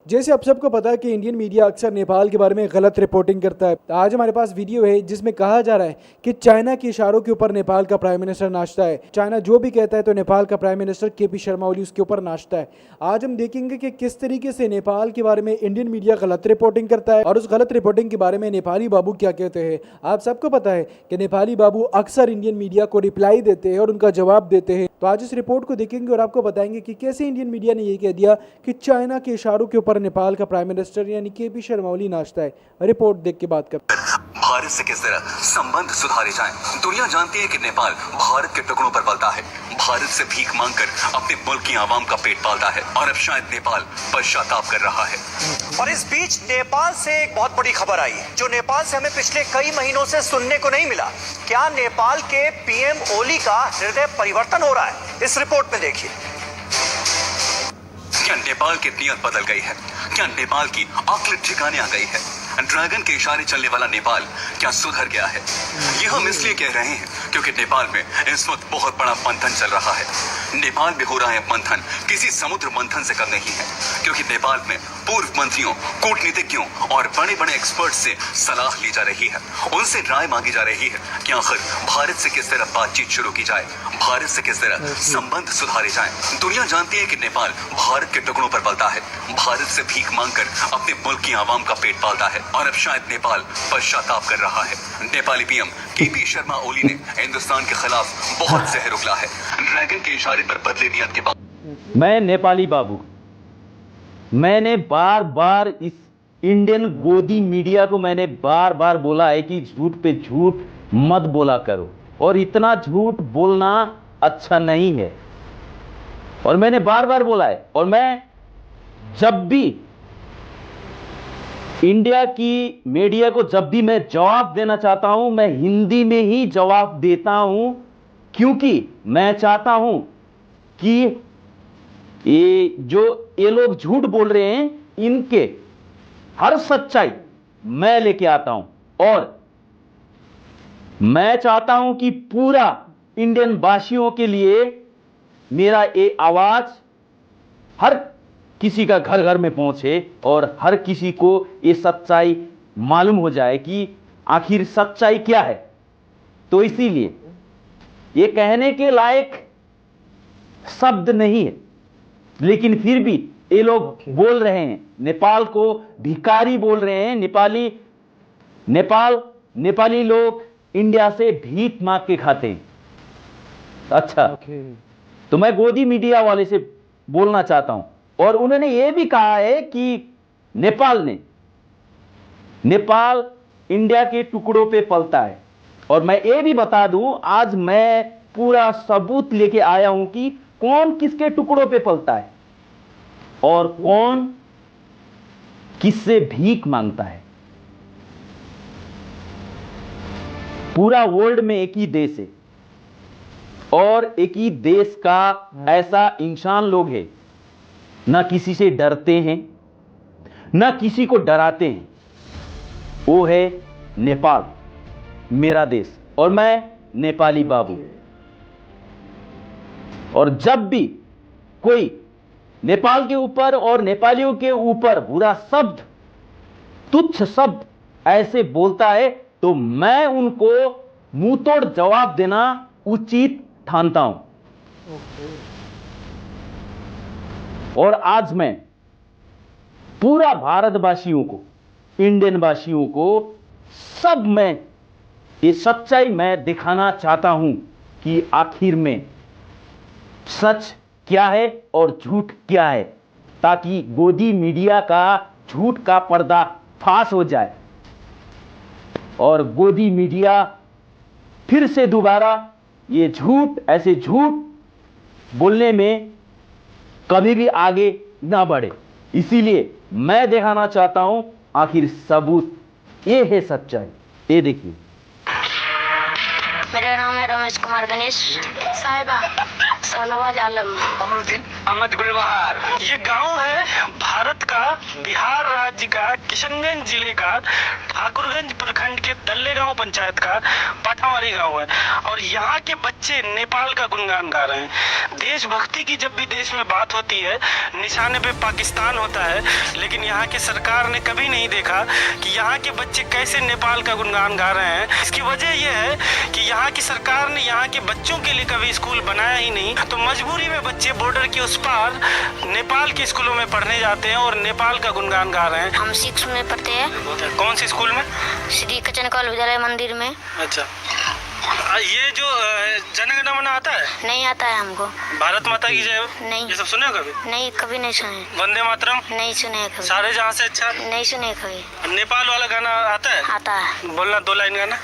जैसे आप सबको पता है कि इंडियन मीडिया अक्सर नेपाल के बारे में गलत रिपोर्टिंग करता है। तो आज हमारे पास वीडियो है जिसमें कहा जा रहा है कि चाइना के इशारों के ऊपर नेपाल का प्राइम मिनिस्टर नाचता है। चाइना जो भी कहता है तो नेपाल का prime minister KP Sharma Oli उसके ऊपर नाचता है। आज हम देखेंगे कि किस तरीके से नेपाल के बारे में इंडियन मीडिया गलत रिपोर्टिंग करता है और उस गलत रिपोर्टिंग के बारे में नेपाली बाबू क्या कहते हैं। आप सबको पता है कि नेपाली बाबू अक्सर इंडियन मीडिया को रिप्लाई देते हैं और उनका जवाब देते हैं। तो आज इस रिपोर्ट को देखेंगे और आपको बताएंगे कि कैसे इंडियन मीडिया ने ये कह दिया कि चाइना के इशारों के ऊपर नेपाल का प्राइम मिनिस्टर यानी केपी शर्मा ओली नाचता है। रिपोर्ट देख के बात करते हैं। भारत से किस तरह संबंध सुधारे जाएं। दुनिया जानती है कि नेपाल भारत के टुकड़ों पर पलता है, भारत से भीख मांगकर अपने मुल्क की आवाम का पेट पालता है और अब शायद नेपाल पश्चाताप कर रहा है। और इस बीच नेपाल से एक बहुत बड़ी खबर आई जो नेपाल से हमें पिछले कई महीनों से सुनने को नहीं मिला। क्या नेपाल के पीएम ओली का हृदय परिवर्तन हो रहा है? इस रिपोर्ट में देखिए। क्या नेपाल की नीयत बदल गई है? क्या नेपाल की अक्ल ठिकाने आ गई है? ड्रैगन के इशारे चलने वाला नेपाल क्या सुधर गया है? ये हम इसलिए कह रहे हैं क्योंकि नेपाल में इस वक्त बहुत बड़ा मंथन चल रहा है। नेपाल में हो रहा है मंथन किसी समुद्र मंथन से कम नहीं है, क्योंकि नेपाल में पूर्व मंत्रियों, कूटनीतिज्ञों और बड़े बड़े एक्सपर्ट से सलाह ली जा रही है। उनसे राय मांगी जा रही है कि आखिर भारत से किस तरह बातचीत शुरू की जाए, भारत से किस तरह संबंध सुधारे जाएं। दुनिया जानती है कि नेपाल भारत के टुकड़ों पर पलता है, भारत से भीख मांगकर अपने मुल्क की आवाम का पेट पालता है और अब शायद नेपाल पश्चाताप कर रहा है। नेपाली पीएम केपी शर्मा ओली ने हिंदुस्तान के खिलाफ बहुत जहर उगला है। ड्रैगन के इशारे पर बदले नियत के बाद मैं नेपाली बाबू, मैंने बार बार इस इंडियन गोदी मीडिया को मैंने बार बार बोला है कि झूठ पे झूठ मत बोला करो और इतना झूठ बोलना अच्छा नहीं है। और मैंने बार बार बोला है और मैं जब भी इंडिया की मीडिया को जब भी मैं जवाब देना चाहता हूं मैं हिंदी में ही जवाब देता हूं, क्योंकि मैं चाहता हूं कि ये लोग झूठ बोल रहे हैं इनके हर सच्चाई मैं लेके आता हूं। और मैं चाहता हूं कि पूरा इंडियन वासियों के लिए मेरा ये आवाज हर किसी का घर घर में पहुंचे और हर किसी को ये सच्चाई मालूम हो जाए कि आखिर सच्चाई क्या है। तो इसीलिए ये कहने के लायक शब्द नहीं है, लेकिन फिर भी ये लोग बोल रहे हैं, नेपाल को भिखारी बोल रहे हैं। नेपाली लोग इंडिया से भीख मांग के खाते हैं। अच्छा, तो मैं गोदी मीडिया वाले से बोलना चाहता हूं और उन्होंने ये भी कहा है कि नेपाल इंडिया के टुकड़ों पे पलता है। और मैं ये भी बता दूं, आज मैं पूरा सबूत लेके आया हूं कि कौन किसके टुकड़ों पे पलता है और कौन किससे भीख मांगता है। पूरा वर्ल्ड में एक ही देश है और एक ही देश का ऐसा इंसान लोग है, ना किसी से डरते हैं ना किसी को डराते हैं। वो है नेपाल, मेरा देश, और मैं नेपाली बाबू। और जब भी कोई नेपाल के ऊपर और नेपालियों के ऊपर बुरा शब्द, तुच्छ शब्द ऐसे बोलता है तो मैं उनको मुंह तोड़ जवाब देना उचित ठानता हूं। और आज मैं पूरा भारतवासियों को, इंडियन वासियों को, सब मैं ये सच्चाई मैं दिखाना चाहता हूं कि आखिर में सच क्या है और झूठ क्या है, ताकि गोदी मीडिया का झूठ का पर्दा फाश हो जाए और गोदी मीडिया फिर से दोबारा ये ऐसे झूठ बोलने में कभी भी आगे ना बढ़े। इसीलिए मैं दिखाना चाहता हूं आखिर सबूत ये है सच्चाई। ये देखिए, मेरा नाम है रमेश कुमार गणेश साहिबा सोनवाज आलम अमरुद्दीन अहमद गुलवार। ये गांव है भारत का बिहार राज्य का किशनगंज जिले का ठाकुरगंज प्रखंड के दल्ले गांव पंचायत का पठावारी गांव है और यहाँ के बच्चे नेपाल का गुणगान गा रहे हैं। देशभक्ति की जब भी देश में बात होती है निशाने पे पाकिस्तान होता है, लेकिन यहाँ की सरकार ने कभी नहीं देखा कि यहाँ के बच्चे कैसे नेपाल का गुणगान गा रहे हैं। इसकी वजह यह है कि यहाँ की सरकार ने यहाँ के बच्चों के लिए कभी स्कूल बनाया ही नहीं, तो मजबूरी में बच्चे बॉर्डर के उस पार नेपाल के स्कूलों में पढ़ने जाते हैं और नेपाल का गुणगान गा रहे हैं। हम 6 में पढ़ते हैं। कौन सी स्कूल में? श्री कचनकौल विद्यालय मंदिर में। अच्छा, ये जो जनगण मन आता है? नहीं आता है हमको। भारत माता की जय? नहीं। ये सब सुने हो कभी? नहीं, कभी नहीं सुने। वंदे मातरम? नहीं सुने कभी। सारे जहाँ से अच्छा? नहीं सुने कभी। नेपाल वाला गाना आता है? आता है। बोलना 2 लाइन गाना।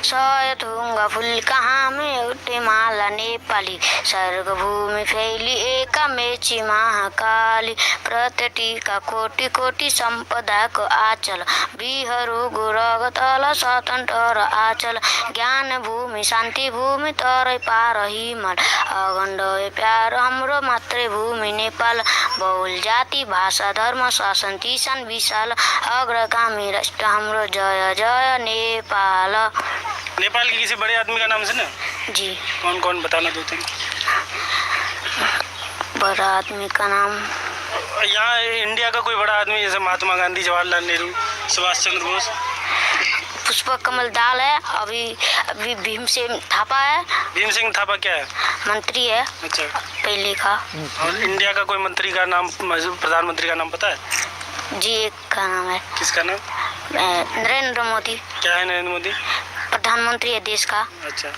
सयथुङ्गा फुल कहाँ में उठे माला नेपाली, स्वर्ग भूमि फैली एका मेची महाकाली, प्रत्यटिका कोटि कोटि सम्पदाको आचल, बिहरू गुरगतल स्वतन्त्र आचल, ज्ञान भूमि शान्ति भूमि तरै पार हिमाल, अखण्ड प्यार हाम्रो मात्रै भूमि नेपाल, बहुल जाति भाषा धर्म शासन तिसान विशाल, अग्रगामी राष्ट्र हाम्रो जय जय नेपाल। नेपाल के किसी बड़े आदमी का नाम सुने? जी। कौन कौन बताना 2-3? बड़ा आदमी का नाम? यहाँ इंडिया का कोई बड़ा आदमी जैसे महात्मा गांधी, जवाहरलाल नेहरू, सुभाष चंद्र बोस? पुष्पक कमल दाल है। अभी भीमसेन थापा है। भीमसेन थापा क्या है? मंत्री है। अच्छा, पहले का। और इंडिया का कोई मंत्री का नाम, प्रधानमंत्री का नाम पता है? जी, एक का नाम है। किसका नाम? नरेंद्र मोदी। क्या है नरेंद्र मोदी? प्रधानमंत्री है देश का। अच्छा,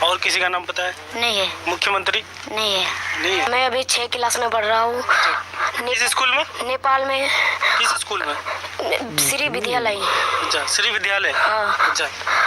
और किसी का नाम पता है? नहीं है। मुख्यमंत्री? नहीं है। नहीं है। मैं अभी 6 क्लास में पढ़ रहा हूँ। किस स्कूल में? नेपाल में। किस स्कूल में? श्री विद्यालय। अच्छा, श्री विद्यालय। हाँ। अच्छा,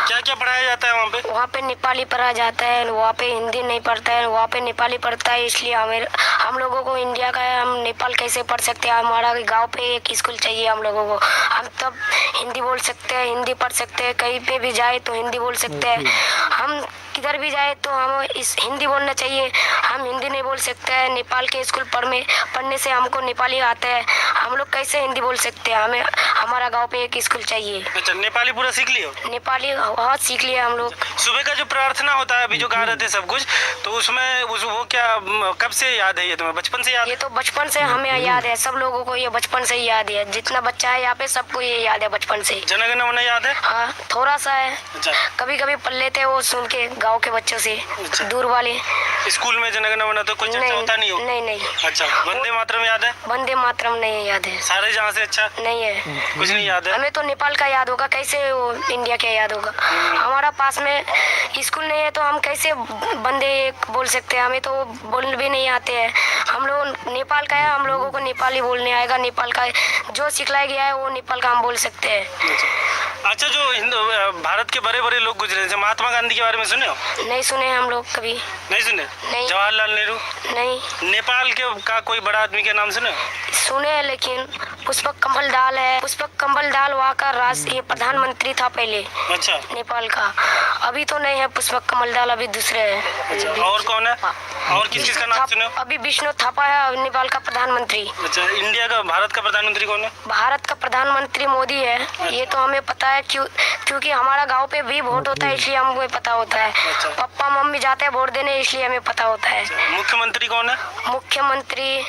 क्या क्या पढ़ाया जाता है वहाँ पे? वहाँ पे नेपाली पढ़ा जाता है, वहाँ पे हिंदी नहीं पढ़ता है, वहाँ पे नेपाली पढ़ता है। इसलिए हम लोगों को इंडिया का है, हम नेपाल कैसे पढ़ सकते हैं? हमारा गांव पे एक स्कूल चाहिए हम लोगों को। हम तब हिंदी बोल सकते हैं, हिंदी पढ़ सकते हैं, कहीं पे भी जाए तो हिंदी बोल सकते हैं। हम किधर भी जाए तो हम इस हिंदी बोलना चाहिए। हम हिंदी नहीं बोल सकते हैं। नेपाल के स्कूल पढ़ने से हमको नेपाली आता है, हम लोग कैसे हिंदी बोल सकते हैं? हमें हमारा गांव पे एक स्कूल चाहिए। अच्छा, नेपाली पूरा सीख लियो? नेपाली बहुत सीख लिया हम लोग। सुबह का जो प्रार्थना होता है, अभी जो गा रहे थे सब कुछ, तो उसमें वो क्या कब से याद है? ये तुम्हें बचपन से याद? ये तो बचपन से हमें याद है, सब लोगों को ये बचपन से याद है। जितना बच्चा है यहाँ पे सबको ये याद है बचपन से। जनगण मन याद है? हाँ, थोड़ा सा है। अच्छा, कभी कभी पढ़ लेते हैं वो सुन के गाँव के बच्चों से। अच्छा। दूर वाले स्कूल में जनगण मन तो कोई चर्चा होता नहीं हो? नहीं। अच्छा, वंदे मातरम याद है? वंदे मातरम नहीं याद है। सारे जहाँ से अच्छा? नहीं है। कुछ नहीं याद है? हमें तो नेपाल का याद होगा, कैसे वो इंडिया का याद होगा? हमारा पास में स्कूल नहीं है तो हम कैसे बंदे बोल सकते हैं? हमें तो बोलने भी नहीं आते हैं। हम लोग नेपाल का है, हम लोगों को नेपाली बोलने आएगा। नेपाल का जो सिखलाया गया है वो नेपाल का हम बोल सकते हैं। अच्छा, जो भारत के बड़े बड़े लोग गुजरे, जैसे महात्मा गांधी के बारे में सुने हो? नहीं सुने हम लोग कभी। नहीं सुने? नहीं। जवाहरलाल नेहरू? नहीं। नेपाल का कोई बड़ा आदमी के नाम सुने? सुने, लेकिन पुष्पक कमल दाल है। पुष्पक कमल दाल वहाँ का राष्ट्रीय प्रधानमंत्री था पहले। अच्छा, नेपाल का। अभी तो नहीं है पुष्पक कमल दाल, अभी दूसरे है। अच्छा, और कौन है? और किस का नाम सुने? अभी विष्णु थापा है नेपाल का प्रधानमंत्री। अच्छा, इंडिया का, भारत का प्रधानमंत्री कौन है? भारत का प्रधानमंत्री मोदी है। ये तो हमें पता है, क्योंकि हमारा गांव पे भी वोट होता है, इसलिए हमको पता होता है। अच्छा। पापा मम्मी जाते हैं वोट देने, इसलिए हमें पता होता है। मुख्यमंत्री कौन है? मुख्यमंत्री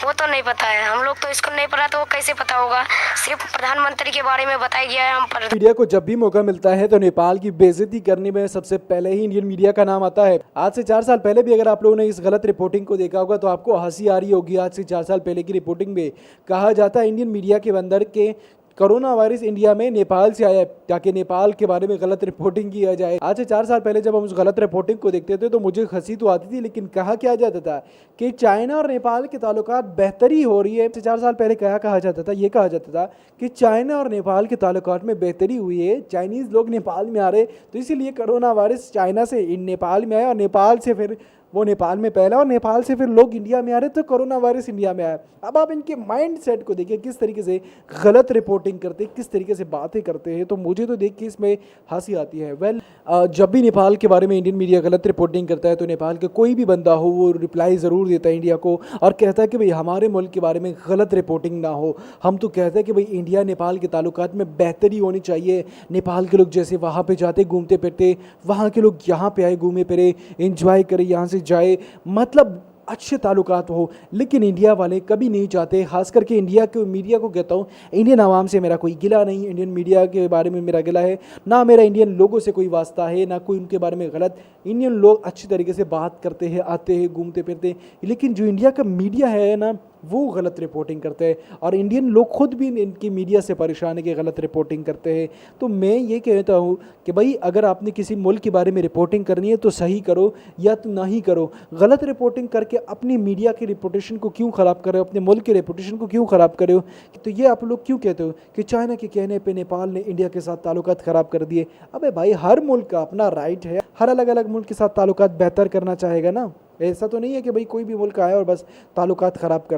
वो तो नहीं पता है। हम लोग तो इसको नहीं पता, तो वो कैसे पता होगा? सिर्फ प्रधानमंत्री के बारे में बताया गया है। हम मीडिया को जब भी मौका मिलता है तो नेपाल की बेइज्जती करने में सबसे पहले ही इंडियन मीडिया का नाम आता है। आज से 4 साल पहले भी अगर आप लोगों ने इस गलत रिपोर्टिंग को देखा होगा तो आपको हंसी आ रही होगी। आज से 4 साल पहले की रिपोर्टिंग में कहा जाता है इंडियन मीडिया के अंदर के कोरोना वायरस इंडिया में नेपाल से आया है, ताकि नेपाल के बारे में गलत रिपोर्टिंग किया जाए। आज से 4 साल पहले जब हम उस गलत रिपोर्टिंग को देखते थे तो मुझे हंसी तो आती थी, लेकिन कहा क्या जाता था कि चाइना और नेपाल के ताल्लुकात बेहतरी हो रही है। 4 साल पहले क्या कहा जाता था? ये कहा जाता था कि चाइना और नेपाल के ताल्लुकात में बेहतरी हुई है, चाइनीज़ लोग नेपाल में आ रहे, तो इसीलिए कोरोना वायरस चाइना से नेपाल में आया और नेपाल से फिर वो नेपाल में फैला और नेपाल से फिर लोग इंडिया में आ रहे तो कोरोना वायरस इंडिया में आया। अब आप इनके माइंड सेट को देखिए, किस तरीके से गलत रिपोर्टिंग करते हैं, किस तरीके से बातें करते हैं, तो मुझे तो देख के इसमें हंसी आती है। वेल, जब भी नेपाल के बारे में इंडियन मीडिया गलत रिपोर्टिंग करता है तो नेपाल का कोई भी बंदा हो वो रिप्लाई ज़रूर देता है इंडिया को और कहता है कि भाई हमारे मुल्क के बारे में गलत रिपोर्टिंग ना हो। हम तो कहते हैं कि भाई इंडिया नेपाल के ताल्लुकात में बेहतरी होनी चाहिए। नेपाल के लोग जैसे वहाँ पे जाते घूमते फिरते, वहाँ के लोग यहाँ पे आए घूमे फिरे, एंजॉय करे, यहाँ से जाए, मतलब अच्छे ताल्लुकात हो। लेकिन इंडिया वाले कभी नहीं चाहते, खास करके इंडिया के मीडिया को कहता हूँ, इंडियन आवाम से मेरा कोई गिला नहीं, इंडियन मीडिया के बारे में मेरा गिला है ना, मेरा इंडियन लोगों से कोई वास्ता है ना कोई उनके बारे में गलत। इंडियन लोग अच्छी तरीके से बात करते हैं, आते हैं, घूमते फिरते, लेकिन जो इंडिया का मीडिया है ना वो गलत रिपोर्टिंग करते हैं और इंडियन लोग खुद भी इनकी मीडिया से परेशान है कि गलत रिपोर्टिंग करते हैं। तो मैं ये कहता हूँ कि भाई अगर आपने किसी मुल्क के बारे में रिपोर्टिंग करनी है तो सही करो या तो नहीं करो। गलत रिपोर्टिंग करके अपनी मीडिया की रेपुटेशन को क्यों ख़राब कर रहे हो, अपने मुल्क की रेपुटेशन को क्यों ख़राब कर रहे हो? तो ये आप लोग क्यों कहते हो कि चाइना के कहने पर नेपाल ने इंडिया के साथ ताल्लुकात ख़राब कर दिए? अबे भाई हर मुल्क का अपना राइट है, हर अलग अलग मुल्क के साथ ताल्लुकात बेहतर करना चाहेगा ना। ऐसा तो नहीं है कि भाई कोई भी मुल्क आए और बस ताल्लुकात ख़राब कर